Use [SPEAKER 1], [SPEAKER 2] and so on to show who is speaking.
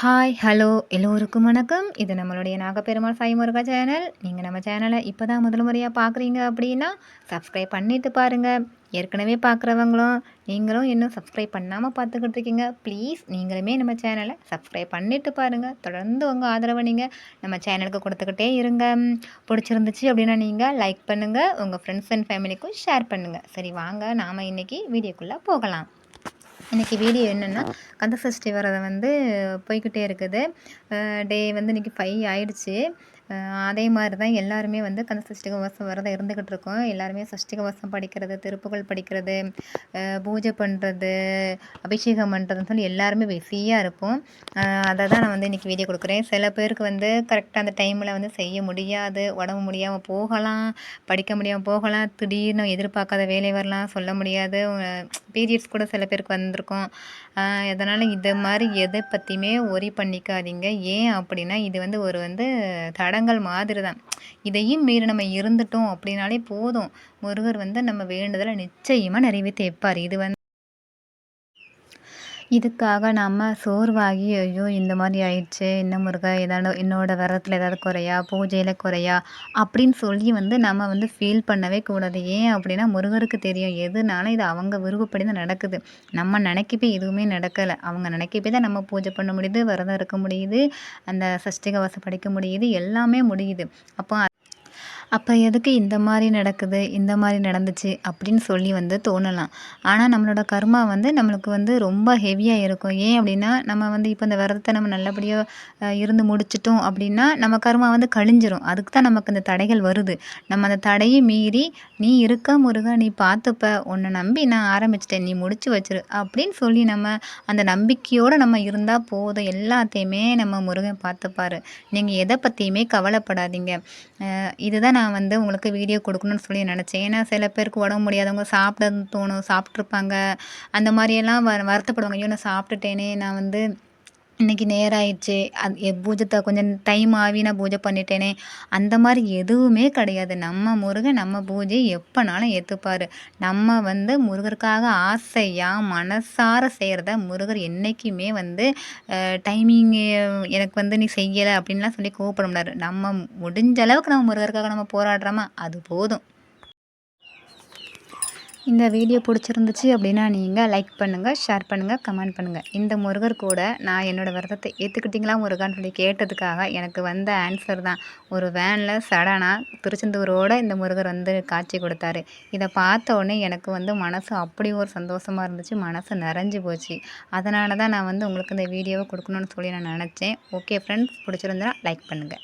[SPEAKER 1] Hi, hello எல்லோருக்கும் வணக்கம். இது நம்மளுடைய நாகப்பெருமாள் சாய் முருகா சேனல். நீங்கள் நம்ம சேனலை இப்போ தான் முதல் முறையாக பார்க்குறீங்க அப்படின்னா, சப்ஸ்கிரைப் பண்ணிட்டு பாருங்க. ஏற்கனவே பார்க்குறவங்களும், நீங்களும் இன்னும் சப்ஸ்கிரைப் பண்ணாமல் பார்த்துக்கிட்டு இருக்கீங்க. ப்ளீஸ் நீங்களுமே நம்ம சேனலை சப்ஸ்கிரைப் பண்ணிட்டு பாருங்கள். தொடர்ந்து உங்கள் ஆதரவை நீங்கள் நம்ம சேனலுக்கு கொடுத்துக்கிட்டே இருங்க. பிடிச்சிருந்துச்சு அப்படின்னா நீங்கள் லைக் பண்ணுங்கள். உங்கள் ஃப்ரெண்ட்ஸ் அண்ட் ஃபேமிலிக்கும் ஷேர் பண்ணுங்கள். சரி வாங்க, நாம் இன்றைக்கி வீடியோக்குள்ளே போகலாம். இன்றைக்கி வீடியோ என்னென்னா, கந்தசஷ்டி விரதம் வந்து போய்க்கிட்டே இருக்குது. டே வந்து இன்றைக்கி 5 ஆயிடுச்சு. அதே மாதிரி தான் எல்லாருமே வந்து கந்தசஷ்டி கவசம் விரதம் இருந்துக்கிட்டு இருக்கோம். எல்லாருமே சஷ்டி கவசம் படிக்கிறது, திருப்புகழ் படிக்கிறது, பூஜை பண்ணுறது, அபிஷேகம் பண்ணுறதுன்னு சொல்லி எல்லாருமே பிஸியாக இருப்போம். அதை தான் நான் வந்து இன்றைக்கி வீடியோ கொடுக்குறேன். சில பேருக்கு வந்து கரெக்டாக அந்த டைமில் வந்து செய்ய முடியாது, உடம்பு முடியாமல் போகலாம், படிக்க முடியாமல் போகலாம், திடீர்னு எதிர்பார்க்காத வேலை வரலாம், சொல்ல முடியாது. பீரியட்ஸ் கூட சில பேருக்கு வந்திருக்கும். அதனால் இது மாதிரி எதை பற்றியுமே ஒரி பண்ணிக்காதீங்க. ஏன் அப்படின்னா, இது வந்து ஒரு தடங்கல் மாதிரி தான். இதையும் மீறி நம்ம இருந்துட்டோம் அப்படின்னாலே போதும், முருகர் வந்து நம்ம வேண்டுதலை நிச்சயமாக நிறைவேற்றி வைப்பார். இதுக்காக நம்ம சோர்வாகி, ஐயோ இந்த மாதிரி ஆயிடுச்சு, என்ன முருகா என்னோட விரதத்தில் ஏதாவது குறையா, பூஜையில் குறையா அப்படின்னு சொல்லி நம்ம ஃபீல் பண்ணவே கூடாது. ஏன் அப்படின்னா, முருகருக்கு தெரியும் எதுனாலும் இது அவங்க விருப்பப்படி தான் நடக்குது. நம்ம நினைக்கப்பே எதுவுமே நடக்கலை. அவங்க நினைக்கப்பே தான் நம்ம பூஜை பண்ண முடியுது, விரதம் இருக்க முடியுது, அந்த சஷ்டி கவசம் படிக்க முடியுது, எல்லாமே முடியுது. அப்போ எதுக்கு இந்த மாதிரி நடக்குது, இந்த மாதிரி நடந்துச்சு அப்படின்னு சொல்லி தோணலாம். ஆனால் நம்மளோட கர்மா நம்மளுக்கு ரொம்ப ஹெவியாக இருக்கும். ஏன் அப்படின்னா, நம்ம இப்போ இந்த விரதத்தை நம்ம நல்லபடியாக இருந்து முடிச்சிட்டோம் அப்படின்னா, நம்ம கர்மா கழிஞ்சிரும். அதுக்கு தான் நமக்கு இந்த தடைகள் வருது. நம்ம அந்த தடையை மீறி, "நீ இருக்க முருகா, நீ பார்த்துப்ப, உன்னை நம்பி நான் ஆரம்பிச்சிட்டேன், நீ முடிச்சு வச்சிரு" அப்படின்னு சொல்லி நம்ம அந்த நம்பிக்கையோடு நம்ம இருந்தால் போதும். எல்லாத்தையுமே நம்ம முருகன் பார்த்துப்பாரு. நீங்கள் எதை பற்றியுமே கவலைப்படாதீங்க. இதுதான் நான் உங்களுக்கு வீடியோ கொடுக்கணும்னு சொல்லி நினச்சேன். ஏன்னா சில பேருக்கு உடம்பு முடியாதவங்க சாப்பிடன்னு தோணும், சாப்பிட்ருப்பாங்க. அந்த மாதிரியெல்லாம் வருத்தப்படுவாங்க. ஐயோ நான் சாப்பிட்டுட்டேனே, நான் இன்றைக்கி நேரம் ஆயிடுச்சு, பூஜை கொஞ்சம் டைம் ஆகி நான் பூஜை பண்ணிட்டேனே, அந்த மாதிரி எதுவுமே கிடையாது. நம்ம முருகன் நம்ம பூஜையை எப்போனாலும் ஏற்றுப்பார். நம்ம முருகருக்காக ஆசையாக மனசார செய்கிறத முருகர் என்றைக்குமே டைமிங்கு எனக்கு நீ செய்யலை அப்படின்லாம் சொல்லி கோவப்பட முடியாது. நம்ம முடிஞ்ச அளவுக்கு நம்ம முருகருக்காக நம்ம போராடுறோமா, அது போதும். இந்த வீடியோ பிடிச்சிருந்துச்சு அப்படின்னா நீங்கள் லைக் பண்ணுங்கள், ஷேர் பண்ணுங்கள், கமெண்ட் பண்ணுங்கள். இந்த முருகர் கூட நான் என்னோடய விரதத்தை ஏற்றுக்கிட்டிங்களா முருகான்னு சொல்லி கேட்டதுக்காக எனக்கு வந்த ஆன்சர் தான். ஒரு வேனில் சடனாக திருச்செந்தூரோடு இந்த முருகர் காட்சி கொடுத்தாரு. இதை பார்த்த உடனே எனக்கு மனசு அப்படி ஒரு சந்தோஷமாக இருந்துச்சு, மனசு நிறைஞ்சு போச்சு. அதனால தான் நான் உங்களுக்கு இந்த வீடியோவை கொடுக்கணும்னு சொல்லி நான் நினச்சேன். ஓகே ஃப்ரெண்ட்ஸ், பிடிச்சிருந்தா லைக் பண்ணுங்கள்.